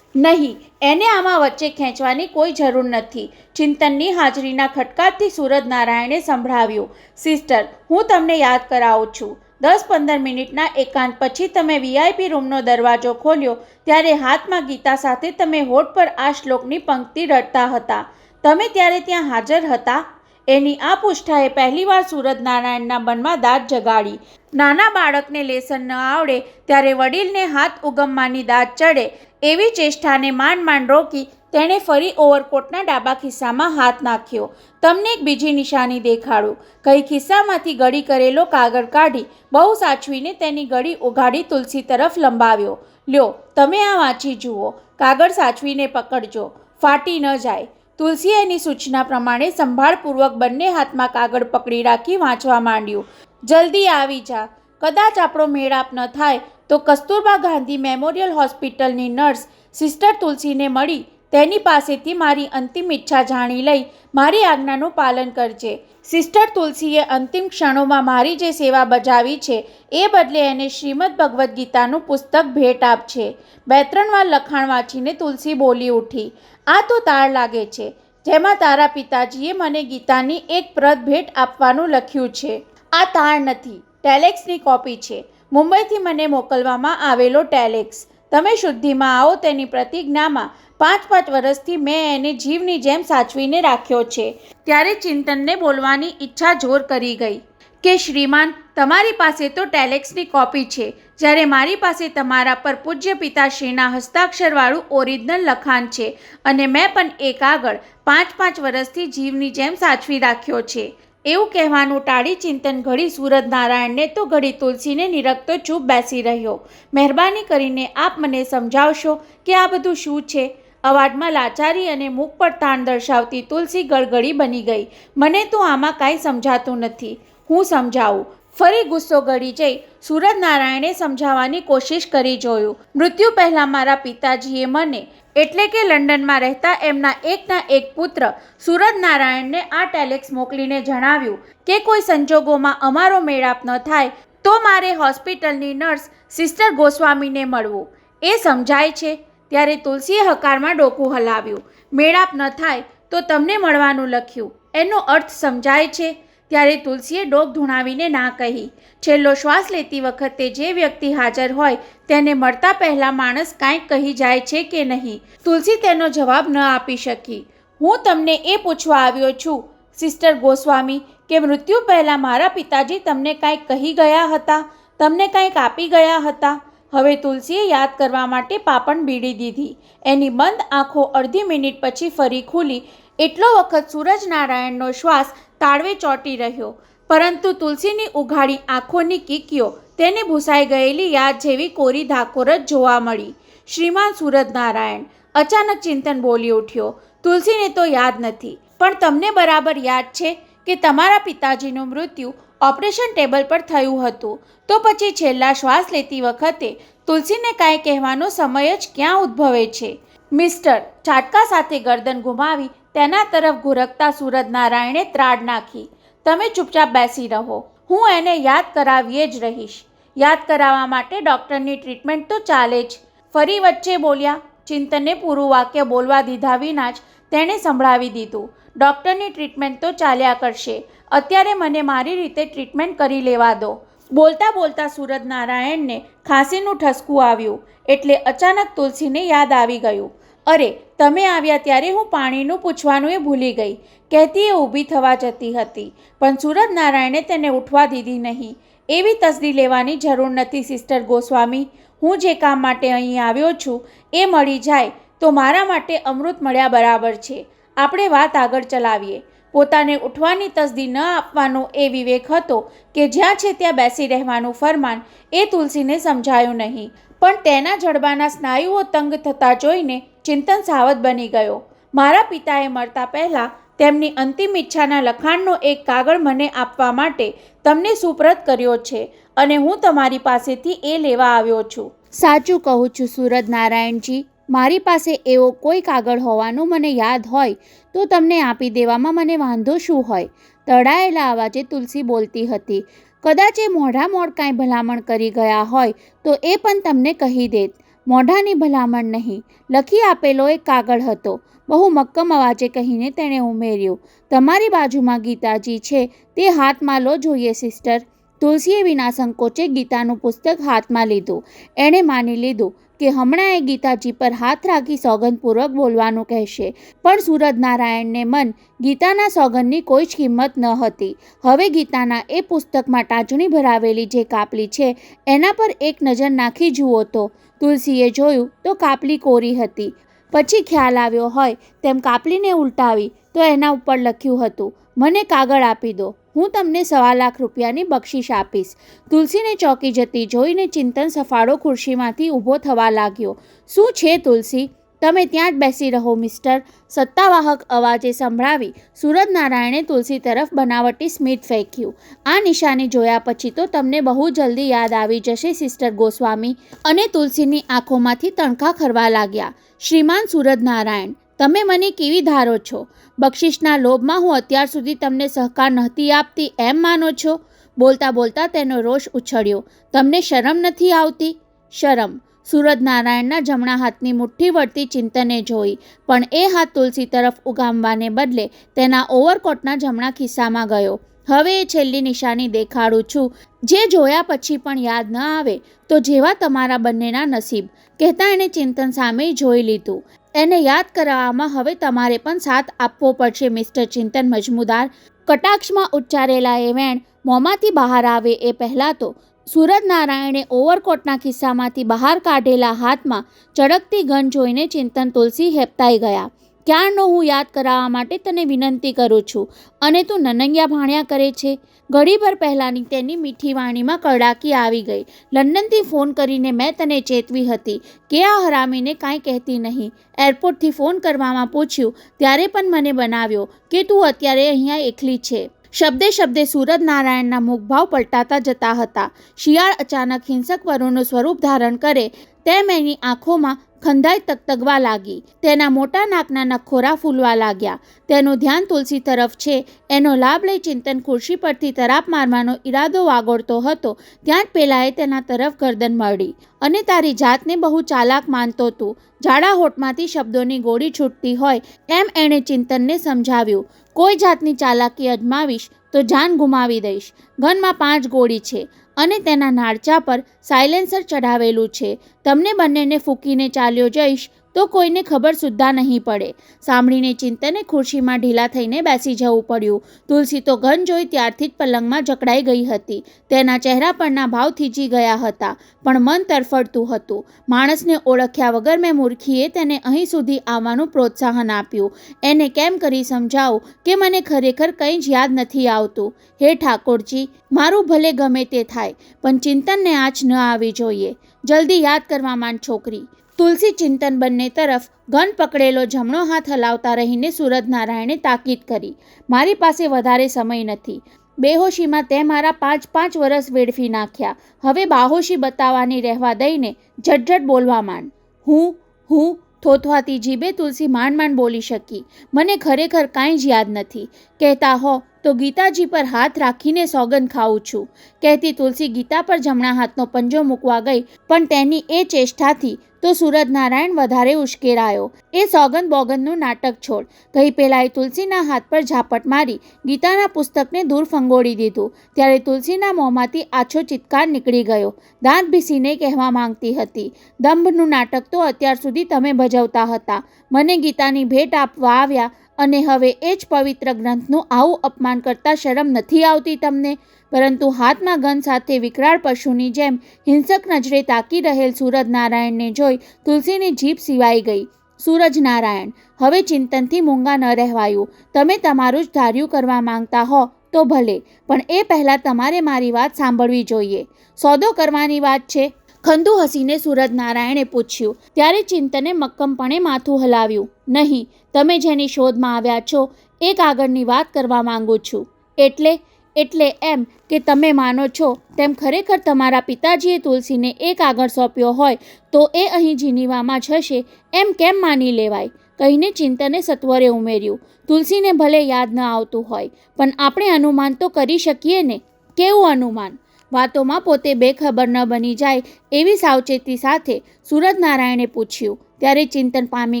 નહીં, એને આમાં વચ્ચે ખેંચવાની કોઈ જરૂર નથી. ચિંતનની હાજરીના ખટકાટથી સુરજનારાયણે સંભળાવ્યું. સિસ્ટર, હું તમને યાદ કરાવું છું. 10-15 મિનિટના એકાંત પછી તમે વીઆઈપી રૂમનો દરવાજો ખોલ્યો ત્યારે હાથમાં ગીતા સાથે તમે હોઠ પર આ શ્લોકની પંક્તિ રટતા હતા. તમે ત્યારે ત્યાં હાજર હતા? એની આ પુષ્ઠાએ પહેલીવાર સૂરજનારાયણના મનમાં દાદ જગાડી. નાના બાળકને લેસન ન આવડે ત્યારે વડીલને હાથ ઉગમવાની દાદ ચડે એવી ચેષ્ટાને માંડ માંડ રોકી તેણે ફરી ઓવરકોટના ડાબા ખિસ્સામાં હાથ નાખ્યો. તમને એક બીજી નિશાની દેખાડું, કહી ખિસ્સામાંથી ગળી કરેલો કાગળ કાઢી બહુ સાચવીને તેની ગળી ઉઘાડી તુલસી તરફ લંબાવ્યો. લ્યો, તમે આ વાંચી જુઓ. કાગળ સાચવીને પકડજો, ફાટી ન જાય. તુલસીએ એની સૂચના પ્રમાણે સંભાળપૂર્વક બંને હાથમાં કાગળ પકડી રાખી વાંચવા માંડ્યું. જલ્દી આવી જા. કદાચ આપણો મેળાપ ન થાય તો કસ્તુરબા ગાંધી મેમોરિયલ હોસ્પિટલની નર્સ સિસ્ટર તુલસીને મળી તેની પાસેથી મારી અંતિમ ઈચ્છા જાણી લઈ મારી આજ્ઞાનું પાલન કરજે. સિસ્ટર તુલસીએ અંતિમ ક્ષણોમાં મારી જે સેવા બજાવી છે એ બદલે એને શ્રીમદ ભગવદ્ ગીતાનું પુસ્તક ભેટ આપશે. 2-3 વાર લખાણ વાંચીને તુલસી બોલી ઉઠી. આ તો તાળ લાગે છે, જેમાં તારા પિતાજીએ મને ગીતાની એક પ્રત ભેટ આપવાનું લખ્યું છે. આ તાળ નથી, ટેલેક્સની કોપી છે. મુંબઈથી મને મોકલવામાં આવેલો ટેલેક્સ. તમે શુદ્ધિમાં આવો તેની પ્રતિજ્ઞામાં 5-5 વર્ષથી મેં એને જીવની જેમ સાચવીને રાખ્યો છે. ત્યારે ચિંતનને બોલવાની ઈચ્છા જોર કરી ગઈ કે શ્રીમાન, તમારી પાસે તો ટેલેક્સની કોપી છે, જ્યારે મારી પાસે તમારા પર પૂજ્ય પિતાશ્રીના હસ્તાક્ષરવાળું ઓરિજિનલ લખાણ છે અને મેં પણ એ કાગળ 5-5 વર્ષથી જીવની જેમ સાચવી રાખ્યો છે. એવું કહેવાનું ટાળી ચિંતન ઘડી સૂરજનારાયણને તો ઘડી તુલસીને નિરખતો ચૂપ બેસી રહ્યો. મહેરબાની કરીને આપ મને સમજાવશો કે આ બધું શું છે? અવાજમાં લાચારી અને મુખ પર તાણ દર્શાવતી તુલસી ગળગળી બની ગઈ. મને તો આમાં કાંઈ સમજાતું નથી. હું સમજાવું. ફરી ગુસ્સો ગળી જઈ સૂરજનારાયણે સમજાવવાની કોશિશ કરી જોયું. મૃત્યુ પહેલાં મારા પિતાજીએ મને એટલે કે લંડનમાં રહેતા એમના એકના એક પુત્ર સૂરજનારાયણને આ ટેલેક્સ મોકલીને જણાવ્યું કે કોઈ સંજોગોમાં અમારો મેળાપ ન થાય તો મારે હોસ્પિટલની નર્સ સિસ્ટર ગોસ્વામીને મળવું. એ સમજાય છે? ત્યારે તુલસીએ હકારમાં ડોકું હલાવ્યું. મેળાપ ન થાય તો તમને મળવાનું લખ્યું, એનો અર્થ સમજાય છે? ત્યારે તુલસીએ ડોક ધૂણાવીને ના કહી. છેલ્લો શ્વાસ લેતી વખતે જે વ્યક્તિ હાજર હોય તેને મળતા પહેલાં માણસ કાંઈક કહી જાય છે કે નહીં? તુલસી તેનો જવાબ ન આપી શકી. હું તમને એ પૂછવા આવ્યો છું સિસ્ટર ગોસ્વામી કે મૃત્યુ પહેલાં મારા પિતાજી તમને કાંઈક કહી ગયા હતા, તમને કાંઈક આપી ગયા હતા? હવે તુલસીએ યાદ કરવા માટે પાપણ બીડી દીધી. એની બંધ આંખો અડધી મિનિટ પછી ફરી ખુલી. એટલો વખત સૂરજનારાયણનો શ્વાસ તાળવે ચોંટી રહ્યો, પરંતુ તુલસીની ઉઘાડી આંખોની કીકીઓ તેને ભૂસાઈ ગયેલી યાદ જેવી કોરી ધાકોર જ જોવા મળી. શ્રીમાન સૂરજનારાયણ, અચાનક ચિંતન બોલી ઉઠ્યો. તુલસીને તો યાદ નથી, પણ તમને બરાબર યાદ છે કે તમારા પિતાજીનું મૃત્યુ ઓપરેશન ટેબલ પર થયું હતું. તો પછી છેલ્લા શ્વાસ લેતી વખતે તુલસીને કાંઈ કહેવાનો સમય જ ક્યાં ઉદ્ભવે છે? મિસ્ટર ચાટકા સાથે ગરદન ગુમાવી તેના તરફ ઘુરકતા સૂરજનારાયણે ત્રાડ નાખી. તમે ચૂપચાપ બેસી રહો, હું એને યાદ કરાવીએ જ રહીશ. યાદ કરાવવા માટે ડૉક્ટરની ટ્રીટમેન્ટ તો ચાલે જ. ફરી વચ્ચે બોલ્યા. ચિંતને પૂરું વાક્ય બોલવા દીધા વિના જ તેણે સંભળાવી દીધું. ડૉક્ટરની ટ્રીટમેન્ટ તો ચાલ્યા કરશે. અત્યારે મને મારી રીતે ટ્રીટમેન્ટ કરી લેવા દો. બોલતા બોલતા સૂરજનારાયણને ખાંસીનું ઠસકું આવ્યું એટલે અચાનક તુલસીને યાદ આવી ગયું. અરે, તમે આવ્યા ત્યારે હું પાણીનું પૂછવાનું એ ભૂલી ગઈ, કહેતી એ ઊભી થવા જતી હતી, પણ સૂરજનારાયણે તેને ઉઠવા દીધી નહીં. એવી તસદી લેવાની જરૂર નથી સિસ્ટર ગોસ્વામી. હું જે કામ માટે અહીં આવ્યો છું એ મળી જાય તો મારા માટે અમૃત મળ્યા બરાબર છે. આપણે વાત આગળ ચલાવીએ. પોતાને ઉઠવાની તસદી ન આપવાનો એ વિવેક હતો કે જ્યાં છે ત્યાં બેસી રહેવાનું ફરમાન એ તુલસીને સમજાયું નહીં, પણ તેના જડબાના સ્નાયુઓ તંગ થતા જોઈને ચિંતન સાવધ બની ગયો. મારા પિતાએ મળતા પહેલાં તેમની અંતિમ ઈચ્છાના લખાણનો એક કાગળ મને આપવા માટે તમને સુપ્રત કર્યો છે અને હું તમારી પાસેથી એ લેવા આવ્યો છું. સાચું કહું છું સૂરજનારાયણજી, મારી પાસે એવો કોઈ કાગળ હોવાનું મને યાદ હોય તો તમને આપી દેવામાં મને વાંધો શું હોય? તડાયેલા અવાજે તુલસી બોલતી હતી. કદાચ એ મોઢા મોઢ કાંઈ ભલામણ કરી ગયા હોય તો એ પણ તમને કહી દેત. મોઢાની ભલામણ નહીં, લખી આપેલો એક કાગળ હતો. બહુ મક્કમ અવાજે કહીને તેણે ઉમેર્યું, તમારી બાજુમાં ગીતાજી છે તે હાથમાં લો જોઈએ સિસ્ટર. તુલસીએ વિના સંકોચે ગીતાનું પુસ્તક હાથમાં લીધું. એણે માની લીધું કે હમણાં એ ગીતાજી પર હાથ રાખી સોગંદપૂર્વક બોલવાનું કહેશે, પણ સૂરજનારાયણને મન ગીતાના સોગંદની કોઈ જ કિંમત ન હતી. હવે ગીતાના એ પુસ્તકમાં ટાંચણી ભરાવેલી જે કાપલી છે એના પર એક નજર નાખી જુઓ તો. તુલસીએ જોયું તો કાપલી કોરી હતી. પછી ખ્યાલ આવ્યો હોય તેમ કાપલીને ઉલટાવી તો એના ઉપર લખ્યું હતું, મને કાગળ આપી દો, હું તમને 1.25 લાખ રૂપિયાની બક્ષિસ આપીશ. તુલસીને ચોંકી જતી જોઈને ચિંતન સફાળો ખુરશીમાંથી ઊભો થવા લાગ્યો. શું છે તુલસી? તમે ત્યાં જ બેસી રહો મિસ્ટર, સત્તાવાહક અવાજે સંભળાવી સૂરજનારાયણે તુલસી તરફ બનાવટી સ્મિત ફેંક્યું. આ નિશાની જોયા પછી તો તમને બહુ જલ્દી યાદ આવી જશે સિસ્ટર ગોસ્વામી. અને તુલસીની આંખોમાંથી તણખા ખરવા લાગ્યા. શ્રીમાન સૂરજનારાયણ, તમે મને કેવી ધારો છો? બક્ષિસના લોભમાં હું અત્યાર સુધી તમને સહકાર નહોતી આપતી એમ માનો છો? બોલતા બોલતા તેનો રોષ ઉછળ્યો. તમને શરમ નથી આવતી? શરમ? સૂરજનારાયણના જમણા હાથની મુઠ્ઠી વળતી ચિંતને જોઈ, પણ એ હાથ તુલસી તરફ ઉગામવાને બદલે તેના ઓવરકોટના જમણા ખિસ્સામાં ગયો. હવે એ છેલ્લી નિશાની દેખાડું છું, જે જોયા પછી પણ યાદ ન આવે તો જેવા તમારા બંનેના નસીબ, કહેતા એણે ચિંતન સામે જોઈ લીધું. એને યાદ કરાવવામાં હવે તમારે પણ સાથ આપવો પડશે મિસ્ટર ચિંતન મજમુદાર. કટાક્ષમાં ઉચ્ચારેલા એ વેણ મોંમાંથી બહાર આવે એ પહેલાં તો સૂરજનારાયણે ઓવરકોટના ખિસ્સામાંથી બહાર કાઢેલા હાથમાં ચળકતી ગન જોઈને ચિંતન તુલસી હેપતાઈ ગયા. ક્યારનો હું યાદ કરાવવા માટે તને વિનંતી કરું છું અને તું નનંગિયા ભાણ્યા કરે છે. ઘડીભર પહેલાંની તેની મીઠી વાણીમાં કડાકી આવી ગઈ. લંડનથી ફોન કરીને મેં તને ચેતવી હતી કે આ હરામીને કાંઈ કહેતી નહીં. એરપોર્ટથી ફોન કરવામાં પૂછ્યું ત્યારે પણ મને બનાવ્યો કે તું અત્યારે અહીંયા એકલી છે. શબ્દે શબ્દે સૂરજનારાયણના મુખભાવ પલટાતા જતા હતા. શિયાળ અચાનક હિંસક વરુનું સ્વરૂપ ધારણ કરે તેમ એની આંખોમાં ખંધાઈ તગતગવા લાગી. તેના મોટા નાકના નખોરા ફૂલવા લાગ્યા. તેનું ધ્યાન તુલસી તરફ છે એનો લાભ લઈ ચિંતન ખુરશી પરથી તરાપ મારવાનો ઈરાદો વાગોળતો હતો ત્યાં જ પેલાએ તેના તરફ ગરદન મળી. અને તારી જાતને બહુ ચાલાક માનતો તું. જાડા હોઠમાંથી શબ્દોની ગોળી છૂટતી હોય એમ એણે ચિંતનને સમજાવ્યું. કોઈ જાતની ચાલાકી અજમાવીશ તો જાન ગુમાવી દઈશ. ગનમાં 5 ગોળી છે અને તેના નાળચા પર સાયલેન્સર ચઢાવેલું છે. તમને બંનેને ફૂંકીને ચાલ્યો જઈશ તો કોઈને ખબર સુદ્ધા નહીં પડે. સાંભળીને ચિંતને ખુરશીમાં ઢીલા થઈને બેસી જવું પડ્યું. તુલસી તો ગન જોઈ ત્યારથી જ પલંગમાં જકડાઈ ગઈ હતી. તેના ચહેરા પરના ભાવ થીજી ગયા હતા, પણ મન તરફડતું હતું. માણસને ઓળખ્યા વગર મેં મૂર્ખીએ તેને અહીં સુધી આવવાનું પ્રોત્સાહન આપ્યું. એને કેમ કરી સમજાવું કે મને ખરેખર કંઈ જ યાદ નથી આવતું. હે ઠાકોરજી, મારું ભલે ગમે તે થાય, પણ ચિંતનને આંચ ન આવી જોઈએ. જલ્દી યાદ કરવા માંડ છોકરી. તુલસી ચિંતન બંને તરફ ગન પકડેલો જમણો હાથ હલાવતા રહીને સૂરજનારાયણે તાકીદ કરી. મારી પાસે વધારે સમય નથી. બેહોશીમાં તે મારા 5 વર્ષ વેડફી નાખ્યા. હવે બાહોશી બતાવવાની રહેવા દઈને ઝટઝટ બોલવા માંડ. હું થોથવાતી જીભે તુલસી માંડ બોલી શકી. મને ખરેખર કાંઈ જ યાદ નથી. કહેતા હો તો ગીતાજી પર હાથ રાખીને સોગંદ ખાઉં છું. કહેતી તુલસી ગીતા પર જમણા હાથનો પંજો મૂકવા ગઈ, પણ તેની એ ચેષ્ટાથી તો સૂરજનારાયણ વધારે ઉશ્કેરાયો. એ સોગંદ બોગંદનું નાટક છોડ. ગઈ પેલાએ તુલસીના હાથ પર ઝાપટ મારી ગીતાના પુસ્તકને દૂર ફંગોળી દીધું. ત્યારે તુલસીના મોંમાંથી આછો ચિત્કાર નીકળી ગયો. દાંત ભીસીને કહેવા માંગતી હતી, દંભનું નાટક તો અત્યાર સુધી તમે ભજવતા હતા. મને ગીતાની ભેટ આપવા આવ્યા અને હવે એ જ પવિત્ર ગ્રંથનું આવું અપમાન કરતા શરમ નથી આવતી તમને? પરંતુ હાથમાં ગન સાથે વિકરાળ પશુની જેમ હિંસક નજરે તાકી રહેલ સૂરજનારાયણને જોઈ તુલસીની જીભ સિવાઈ ગઈ. સૂરજનારાયણ, હવે ચિંતનથી મૂંગા ન રહેવાયું. તમે તમારું જ ધાર્યું કરવા માંગતા હો તો ભલે, પણ એ પહેલાં તમારે મારી વાત સાંભળવી જોઈએ. સોદો કરવાની વાત છે? ખંદુ હસીને સૂરજનારાયણે પૂછ્યું. ત્યારે ચિંતને મક્કમપણે માથું હલાવ્યું. નહીં, તમે જેની શોધમાં આવ્યા છો એ કાગળની વાત કરવા માંગુ છું. એટલે એમ કે તમે માનો છો તેમ ખરેખર તમારા પિતાજીએ તુલસીને એ કાગળ સોંપ્યો હોય તો એ અહીં જીનીવામાં જ હશે એમ કેમ માની લેવાય? કહીને ચિંતને સત્વરે ઉમેર્યું. તુલસીને ભલે યાદ ન આવતું હોય, પણ આપણે અનુમાન તો કરી શકીએ ને. કેવું અનુમાન? વાતોમાં પોતે બેખબર ન બની જાય એવી સાવચેતી સાથે સૂરજનારાયણે પૂછ્યું. ત્યારે ચિંતન પામી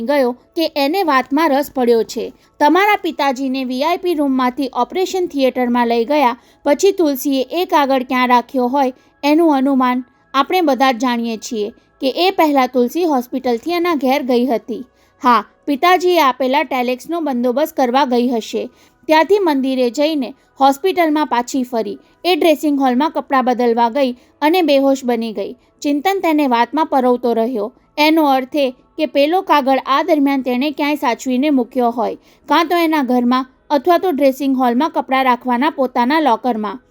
ગયો કે એને વાતમાં રસ પડ્યો છે. તમારા પિતાજીને VIP રૂમમાંથી ઓપરેશન થિયેટરમાં લઈ ગયા પછી તુલસીએ એ કાગળ ક્યાં રાખ્યો હોય એનું અનુમાન આપણે બધા જ જાણીએ છીએ કે એ પહેલાં તુલસી હોસ્પિટલથી એના ઘેર ગઈ હતી. હા, પિતાજીએ આપેલા ટેલેક્સનો બંદોબસ્ત કરવા ગઈ હશે. ત્યાંથી મંદિરે જઈને હોસ્પિટલમાં પાછી ફરી. એ ડ્રેસિંગ હોલમાં કપડાં બદલવા ગઈ અને બેહોશ બની ગઈ. ચિંતન તેને વાતમાં પરોવતો રહ્યો. એનો અર્થ એ કે પેલો કાગળ આ દરમિયાન તેણે ક્યાંય સાચવીને મૂક્યો હોય, કાં તો એના ઘરમાં અથવા તો ડ્રેસિંગ હોલમાં કપડાં રાખવાના પોતાના લોકરમાં.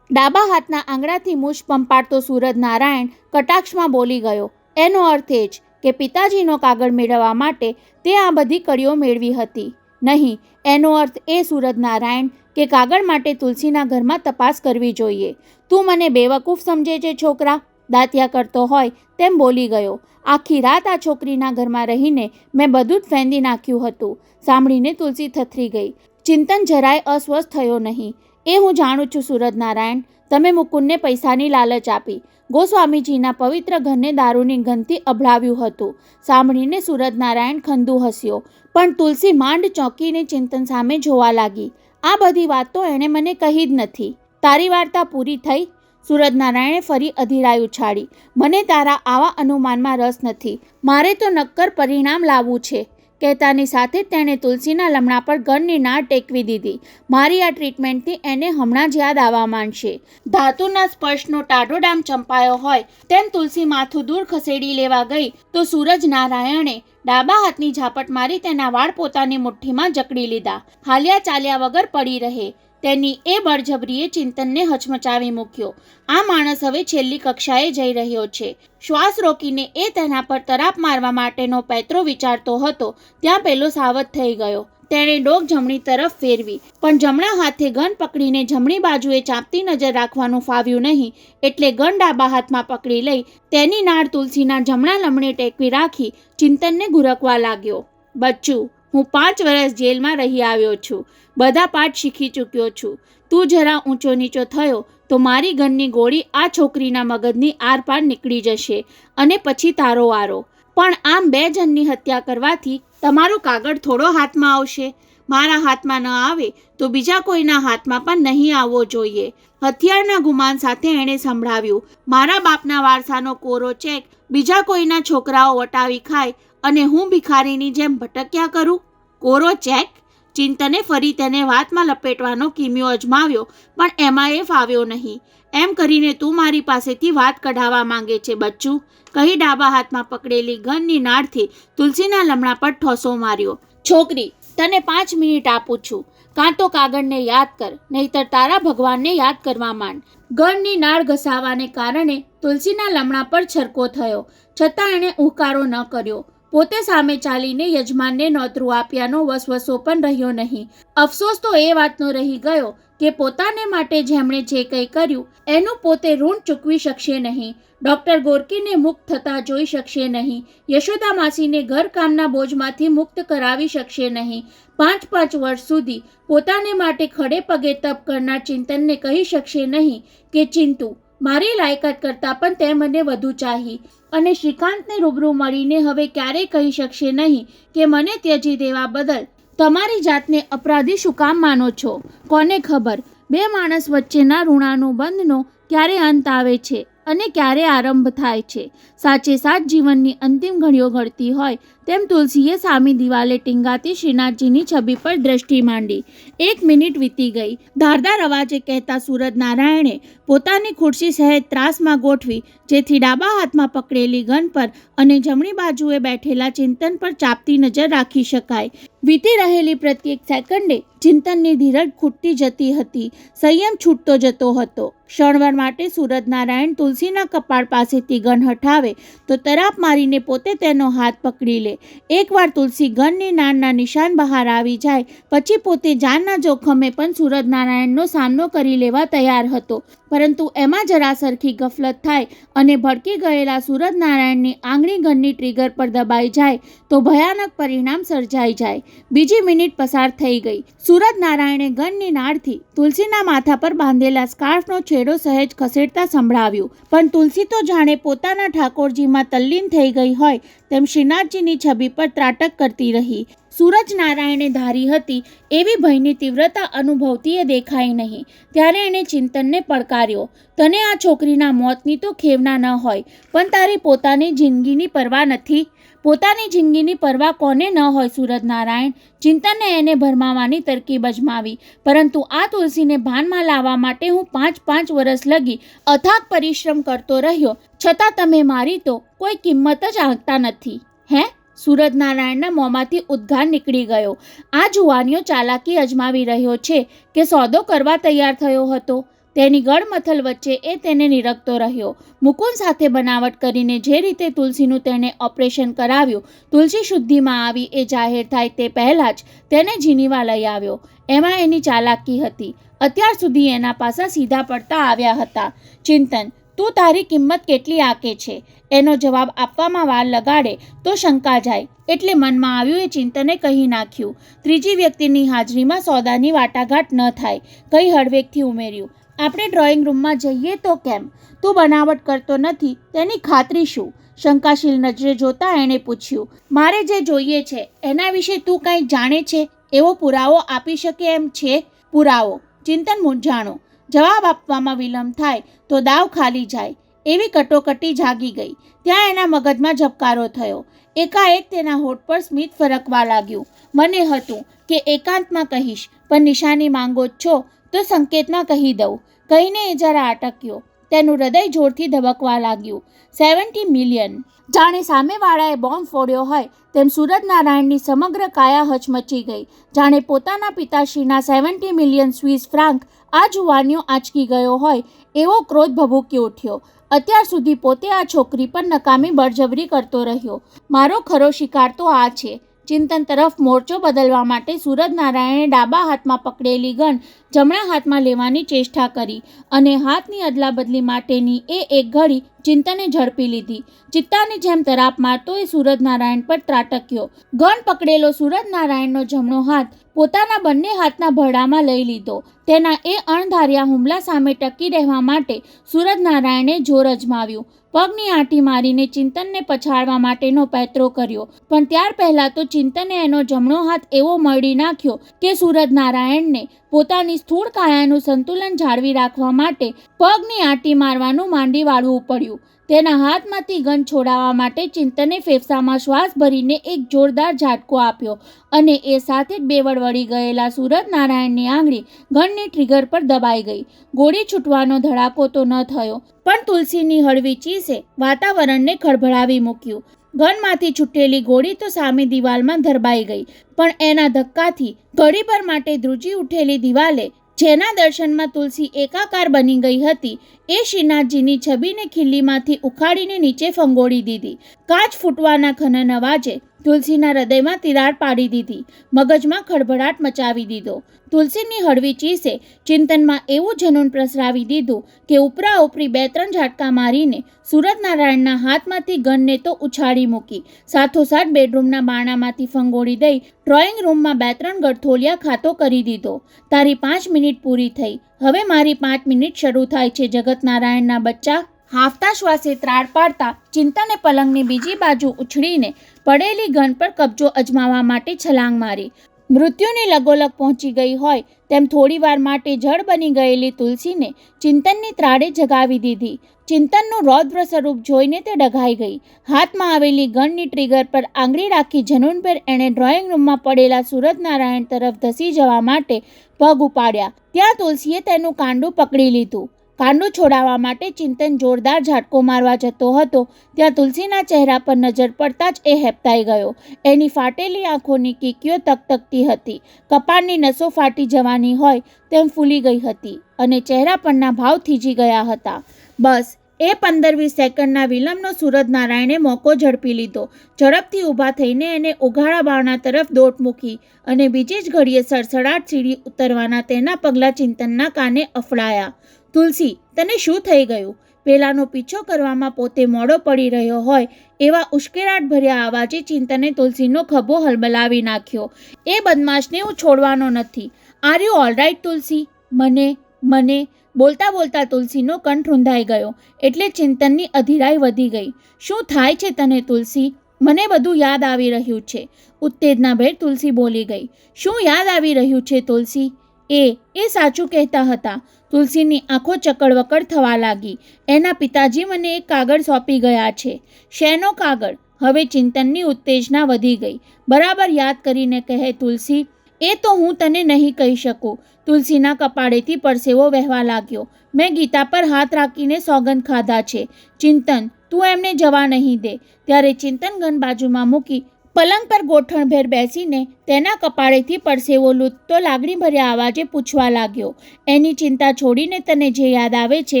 ડાબા હાથના આંગળાથી મૂછ પંપાડતો સૂરજનારાયણ કટાક્ષમાં બોલી ગયો. એનો અર્થ એ જ કે પિતાજીનો કાગળ મેળવવા માટે તે આ બધી કડીઓ મેળવી હતી. નહીં, એનો અર્થ એ સૂરજનારાયણ કે કાગળ માટે તુલસીના ઘરમાં તપાસ કરવી જોઈએ. તું મને બેવકૂફ સમજે છે છોકરા? દાંતિયા કરતો હોય તેમ બોલી ગયો. આખી રાત આ છોકરીના ઘરમાં રહીને મેં બધું જ ફેંદી નાખ્યું હતું. સાંભળીને તુલસી થથરી ગઈ. ચિંતન જરાય અસ્વસ્થ થયો નહીં. એ હું જાણું છું સૂરજનારાયણ, તમે મુકુંદને પૈસાની લાલચ આપી. ગોસ્વામીજીના પવિત્ર ઘરને દારૂની ગંધથી અભડાવ્યું હતું. સાંભળીને સૂરજનારાયણ ખંદુ હસ્યો, પણ તુલસી માંડ ચોંકીને ચિંતન સામે જોવા લાગી. આ બધી વાત તો એણે મને કહી જ નથી. તારી વાર્તા પૂરી થઈ? સૂરજનારાયણે ફરી અધીરાઈ ઉછાળી. મને તારા આવા અનુમાનમાં રસ નથી. મારે તો નક્કર પરિણામ લાવવું છે. કહેતાની સાથે જ તેણે તુલસીના લમણા પર ગનની નાળ ટેકવી દીધી. મારી આ ટ્રીટમેન્ટથી એને હમણાં જ યાદ આવવા માંડશે. ધાતુના સ્પર્શનો ટાઢોડામ ચંપાયો હોય તેમ તુલસી માથું દૂર ખસેડી લેવા ગઈ તો સૂરજનારાયણે ડાબા હાથની ઝાપટ મારી તેના વાળ પોતાની મુઠ્ઠીમાં જકડી લીધા. હાલ્યા ચાલ્યા વગર પડી રહે. તેની એ બળજબરીએ ચિંતનને હચમચાવી મૂક્યો. આ માણસ હવે છેલ્લી કક્ષાએ જઈ રહ્યો છે. શ્વાસ રોકીને એ તેના પર તરાપ મારવા માટેનો પેત્રો વિચારતો હતો ત્યાં પેલો સાવધ થઈ ગયો. તેણે ડોક જમણી તરફ ફેરવી, પણ જમણા હાથે ગન પકડીને જમણી બાજુએ ચાંપતી નજર રાખવાનું ફાવ્યું નહીં, એટલે ગન ડાબા હાથમાં પકડી લઈ તેની નાળ તુલસીના જમણા લમણે ટેકવી રાખી ચિંતનને ગુરકવા લાગ્યો. બચ્ચું, હું 5 વર્ષ જેલમાં રહી આવ્યો છું. બધા પાઠ શીખી ચૂક્યો છું. તું જરા ઊંચો નીચો થયો તો મારી ગનની ગોળી આ છોકરીના મગજની આરપાર નીકળી જશે અને પછી તારો વારો. પણ આમ 2 જણની હત્યા કરવાથી તમારો કાગળ થોડો હાથમાં આવશે. મારા હાથમાં ન આવે તો બીજા કોઈના હાથમાં પણ નહીં આવવો જોઈએ. હથિયારના ગુમાન સાથે એણે સંભળાવ્યું. મારા બાપના વારસાનો કોરો ચેક બીજા કોઈના છોકરાઓ વટાવી ખાય અને હું ભિખારીની જેમ ભટક્યા કરું? કોરો ચેક? ચિંતને ફરી તેને વાતમાં લપેટવાનો કિમિયો અજમાવ્યો, પણ એમાં એ ફાવ્યો નહીં. એમ કરીને તું મારી પાસેથી વાત કઢાવવા માંગે છે બચ્ચું? કહી ડાબા હાથમાં પકડેલી ગનની નાળથી તુલસીના લમણા પર ઠોસો માર્યો. છોકરી, તને 5 મિનિટ આપું છું. કાં તો કાગળને યાદ કર, નહીતર તારા ભગવાનને યાદ કરવા માંડ. ગનની નાળ ઘસાવાને કારણે તુલસીના લમણા પર છરકો થયો, છતાં એણે ઉહકારો ન કર્યો. પોતે સામે ચાલીને યજમાનને નોતરું આપ્યાનો વસવસો પણ રહ્યો નહીં. અફસોસ તો એ વાતનો રહી ગયો કે પોતાને માટે જેમણે જે કંઈ કર્યું એનું પોતે ઋણ ચૂકવી શકશે નહીં. ડૉક્ટર ગોરકીને મુક્ત થતાં જોઈ શકશે નહીં. યશોદા માસીને ઘરકામના બોજમાંથી મુક્ત કરાવી શકશે નહીં. 5 વર્ષ સુધી પોતાને માટે ખડે પગે તપ કરનાર ચિંતનને કહી શકશે નહીં કે ચિંતુ, મારી લાયકાત કરતાં પણ તે મને વધુ ચાહી. અને શ્રીકાંતને રૂબરૂ મળીને હવે ક્યારેય કહી શકશે નહીં કે મને ત્યજી દેવા બદલ તમારી જાતને અપરાધી શું કામ માનો છો? કોને ખબર 2 માણસ વચ્ચેના ઋણાનુબંધનો ક્યારે અંત આવે છે અને ક્યારે આરંભ થાય છે. સાચે સાચ જીવનની અંતિમ ઘડીઓ ઘડતી હોય તેમ તુલસીએ સામી દિવાલે ટીંગાતી શ્રીનાથજીની છબી પર દ્રષ્ટિ માંડી. 1 મિનિટ વીતી ગઈ. ધારદાર અવાજે કહેતા સૂરજનારાયણે પોતાની ખુરશી સહેજ ત્રાસમાં ગોઠવી, જેથી ડાબા હાથમાં પકડેલી ગન પર અને જમણી બાજુએ બેઠેલા ચિંતન પર ચાપતી નજર રાખી શકાય. વીતી રહેલી પ્રત્યેક સેકન્ડે ચિંતનની ધીરજ ખૂટતી જતી હતી, સંયમ છૂટતો જતો હતો. ક્ષણવાર માટે સૂરજનારાયણ તુલસીના કપાળ પાસેથી ગન હટાવે તો તરાપ મારીને પોતે તેનો હાથ પકડી લે. એકવાર તુલસી ગનની નાળના નિશાન બહાર આવી જાય પછી પોતે જાનના જોખમે પણ સૂરજનારાયણનો સામનો કરી લેવા તૈયાર હતો. પરંતુ એમાં જરા સરખી ગફલત થાય અને ભડકી ગયેલા સૂરજનારાયણની આંગળી ગનની ટ્રિગર પર દબાઈ જાય તો ભયાનક પરિણામ સર્જાઈ જાય. બીજી મિનિટ પસાર થઈ ગઈ. સૂરજનારાયણે ગનની નાળથી તુલસીના માથા પર બાંધેલા સ્કાર્ફનો છેડો સહેજ ખસેડતા સંભળાવ્યું, પણ તુલસી તો જાણે પોતાના ઠાકોરજીમાં તલ્લીન થઈ ગઈ હોય તેમ શ્રીનાથજીની છબી પર ત્રાટક કરતી રહી. સૂરજનારાયણે ધારી હતી એવી ભયની તીવ્રતા અનુભવતી એ દેખાઈ નહીં. ત્યારે એણે ચિંતનને પડકાર્યો, તને આ છોકરીના મોતની તો ખેવના ન હોય, પણ તારી પોતાની જિંદગીની પરવા નથી? પોતાની જિંદગીની પરવા કોને ન હોય સૂરજનારાયણ? ચિંતને એને ભરમાવાની તરકીબ અજમાવી, પરંતુ આ તુલસીને ભાનમાં લાવવા માટે હું 5 વર્ષ લગી અથાગ પરિશ્રમ કરતો રહ્યો, છતાં તમે મારી તો કોઈ કિંમત જ આંકતા નથી. હે? સૂરજનારાયણના મોંમાંથી ઉદ્ગાર નીકળી ગયો. આ જુવાનીઓ ચાલાકી અજમાવી રહ્યો છે કે સોદો કરવા તૈયાર થયો હતો? તેની ગળમથલ વચ્ચે એ તેને નિરખતો રહ્યો. મુકુંદ સાથે બનાવટ કરીને જે રીતે તુલસીનું તેણે ઓપરેશન કરાવ્યું, તુલસી શુદ્ધિમાં આવી એ જાહેર થાય તે પહેલાં જ તેને જીનીવા લઈ આવ્યો. એમાં એની ચાલાકી હતી. અત્યાર સુધી એના પાસા સીધા પડતા આવ્યા હતા. ચિંતન, તું તારી કિંમત કેટલી આંકે છે? એનો જવાબ આપવામાં વાર લગાડે તો શંકા જાય, એટલે મનમાં આવ્યું એ ચિંતને કહી નાખ્યું. ત્રીજી વ્યક્તિની હાજરીમાં સોદાની વાટાઘાટ ન થાય, કઈ હળવેકથી ઉમેર્યું. આપણે ડ્રોઈંગ રૂમમાં જઈએ તો કેમ? તું બનાવટ કરતો નથી તેની ખાતરી શું? શંકાશીલ નજરે જોતા એણે પૂછ્યું. મારે જે જોઈએ છે એના વિશે તું કંઈ જાણે છે? એવો પુરાવો આપી શકે એમ છે? પુરાવો? ચિંતન મૂંઝાણો. જવાબ આપવામાં વિલંબ થાય તો દાવ ખાલી જાય એવી કટોકટી જાગી ગઈ. ત્યાં એના મગજમાં ઝબકારો થયો. એકાએક તેના હોઠ પર સ્મિત ફરકવા લાગ્યું. મને હતું કે એકાંતમાં કહીશ, પણ નિશાની માંગો છો તો સંકેતમાં કહી દઉં. કહીને એ જરા અટક્યો. તેનું હૃદય જોરથી ધબકવા લાગ્યું. 70 મિલિયન! જાણે સામેવાળાએ બોમ્બ ફોડ્યો હોય તેમ સૂરજનારાયણની સમગ્ર કાયા હચમચી ગઈ. જાણે પોતાના પિતાશ્રીના 70 મિલિયન સ્વિસ ફ્રાંક આ જુવાનીઓ આંચકી ગયો હોય એવો ક્રોધ ભભૂકી ઉઠ્યો. અત્યાર સુધી પોતે આ છોકરી પર નકામી બળજબરી કરતો રહ્યો. મારો ખરો શિકાર તો આ છે. ચિંતન તરફ મોરચો બદલવા માટે સૂરજનારાયણે ડાબા હાથમાં પકડેલી ગન જમણા હાથમાં લેવાની ચેષ્ટા કરી અને હાથની અદલાબદલી માટેની એ એક ઘડી ચિંતને ઝડપી લીધી. ચિત્તાની જેમ તરાપ મારતો એ સૂરજનારાયણ પર ત્રાટક્યો. ગન પકડેલો સૂરજનારાયણનો જમણો હાથ પોતાના બંને હાથના ભરડામાં લઈ લીધો. તેના એ અણધાર્યા હુમલા સામે ટકી રહેવા માટે સૂરજનારાયણે જોર અજમાવ્યું. પગની આંટી મારીને ચિંતનને પછાડવા માટેનો પેતરો કર્યો, પણ ત્યાર પહેલાં તો ચિંતને એનો જમણો હાથ એવો મરડી નાખ્યો કે સૂરજનારાયણને પોતાની સ્થૂળ કાયાનું સંતુલન જાળવી રાખવા માટે પગની આંટી મારવાનું માંડી વાળવું પડ્યું. તેના હાથમાંથી ગન છોડાવવા માટે ચિંતને ફેફસામાં શ્વાસ ભરીને એક જોરદાર ઝાટકો આપ્યો અને એ સાથે જ બેવડ વળી ગયેલા સૂરજનારાયણની આંગળી ગનની ટ્રિગર પર દબાઈ ગઈ. ગોળી છૂટવાનો ધડાકો તો ન થયો, પણ તુલસીની હળવી ચીસે વાતાવરણને ખળભળાવી મૂક્યું. ગનમાંથી છૂટેલી ગોળી તો સામે દિવાલમાં ધરબાઈ ગઈ, પણ એના ધક્કાથી ઘડીભર માટે ધ્રુજી ઉઠેલી દિવાલે જેના દર્શનમાં તુલસી એકાકાર બની ગઈ હતી એ શ્રીનાથજીની છબીને ખીલ્લીમાંથી ઉખાડીને નીચે ફંગોળી દીધી. કાચ ફૂટવાના ખનન અવાજે તુલસીના હૃદયમાં તિરાડ પાડી દીધી, મગજમાં ખળભળાટ મચાવી દીધો. તુલસીની હળવી ચીસે ચિંતનમાં એવું જનૂન પ્રસરાવી દીધું કે ઉપરા ઉપરી 2-3 ઝાટકા મારીને સૂરજનારાયણના હાથમાંથી ગનને તો ઉછાળી મૂકી, સાથોસાથ બેડરૂમના બારણામાંથી ફંગોળી દઈ ડ્રોઈંગ રૂમમાં 2-3 ગળથોલિયા ખાતો કરી દીધો. તારી 5 મિનિટ પૂરી થઈ, હવે મારી 5 મિનિટ શરૂ થાય છે જગતનારાયણના બચ્ચા. હાંફતા શ્વાસે ત્રાડ પાડતા ચિંતને પલંગની બીજી બાજુ ઉછળીને પડેલી ગન પર કબજો અજમાવવા માટે છલાંગ મારી. મૃત્યુની લગોલગ પહોંચી ગઈ હોય તેમ થોડીવાર માટે જડ બની ગયેલી તુલસીને ચિંતનની ત્રાડે જગાવી દીધી. ચિંતનનું રૌદ્ર સ્વરૂપ જોઈને તે ડઘાઈ ગઈ. હાથમાં આવેલી ગનની ટ્રિગર પર આંગળી રાખી જનૂનભેર એણે ડ્રોઈંગ રૂમમાં પડેલા સૂરજનારાયણ તરફ ધસી જવા માટે પગ ઉપાડ્યા. ત્યાં તુલસીએ તેનું કાંડું પકડી લીધું. કાંડું છોડાવવા માટે ચિંતન જોરદાર ઝાટકો મારવા જતો હતો ત્યાં તુલસીના ચહેરા પર નજર પડતા જ એ હેપતાઈ ગયો. એની ફાટેલી આંખોની કીકીઓ તકતકતી હતી. કપાળની નસો ફાટી જવાની હોય તેમ ફૂલી ગઈ હતી અને ચહેરા પરના ભાવ થીજી ગયા હતા. બસ એ 15-20 સેકન્ડના વિલંબનો સૂરજનારાયણે મોકો ઝડપી લીધો. ઝડપથી ઊભા થઈને એને ઉઘાડા બારણા તરફ દોટ મૂકી અને બીજી જ ઘડીએ સડસડાટ સીડી ઉતરવાના તેના પગલાં ચિંતનના કાને અફડાયા. તુલસી, તને શું થઈ ગયું? પેલાનો પીછો કરવામાં પોતે મોડો પડી રહ્યો હોય એવા ઉશ્કેરાટ ભર્યા અવાજે ચિંતને તુલસીનો ખભો હલબલાવી નાખ્યો. એ બદમાશને હું છોડવાનો નથી. આર યુ ઓલરાઈટ તુલસી? મને બોલતા બોલતા તુલસીનો કંઠ રૂંધાઈ ગયો એટલે ચિંતનની અધીરાઈ વધી ગઈ. શું થાય છે તને તુલસી? મને બધું યાદ આવી રહ્યું છે, ઉત્તેજનાભેર તુલસી બોલી ગઈ. શું યાદ આવી રહ્યું છે તુલસી? એ સાચું કહેતા હતા. તુલસીની આંખો ચકડવકડ થવા લાગી. એના પિતાજી મને એક કાગળ સોંપી ગયા છે. શેનો કાગળ? હવે ચિંતનની ઉત્તેજના વધી ગઈ. બરાબર યાદ કરીને કહે તુલસી. એ તો હું તને નહીં કહી શકું. તુલસીના કપાળેથી પરસેવો વહેવા લાગ્યો. મેં ગીતા પર હાથ રાખીને સોગંદ ખાધા છે. ચિંતન, તું એમને જવા નહીં દે. ત્યારે ચિંતન ગન બાજુમાં મૂકી પલંગ પર ગોઠણભેર બેસીને તેના કપાળેથી પરસેવો લૂંટતો લાગણીભર્યા અવાજે પૂછવા લાગ્યો. એની ચિંતા છોડીને તને જે યાદ આવે છે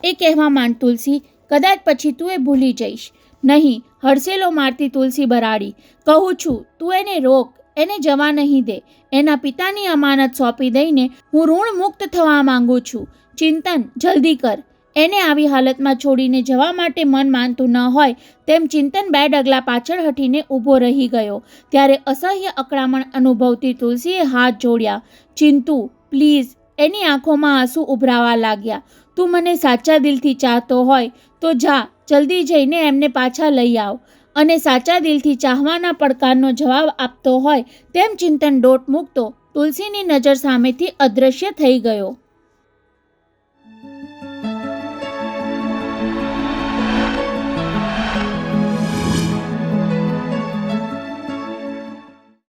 એ કહેવા માંડ તુલસી. કદાચ પછી તું એ ભૂલી જઈશ. નહીં, હડસેલો મારતી તુલસી બરાડી. કહું છું, તું એને રોક. એને જવા નહીં દે. એના પિતાની અમાનત સોંપી દઈને હું ઋણ મુક્ત થવા માંગુ છું. ચિંતન, જલ્દી કર. એને આવી હાલતમાં છોડીને જવા માટે મન માનતું ન હોય તેમ ચિંતન 2 ડગલા પાછળ હટીને ઊભો રહી ગયો. ત્યારે અસહ્ય અકળામણ અનુભવતી તુલસીએ હાથ જોડ્યા. ચિંતુ, પ્લીઝ. એની આંખોમાં આંસુ ઉભરાવા લાગ્યા. તું મને સાચા દિલથી ચાહતો હોય તો જા, જલ્દી જઈને એમને પાછા લઈ આવ. અને સાચા દિલથી ચાહવાના પડકારનો જવાબ આપતો હોય તેમ ચિંતન ડોટ મૂકતો તુલસીની નજર સામેથી અદૃશ્ય થઈ ગયો.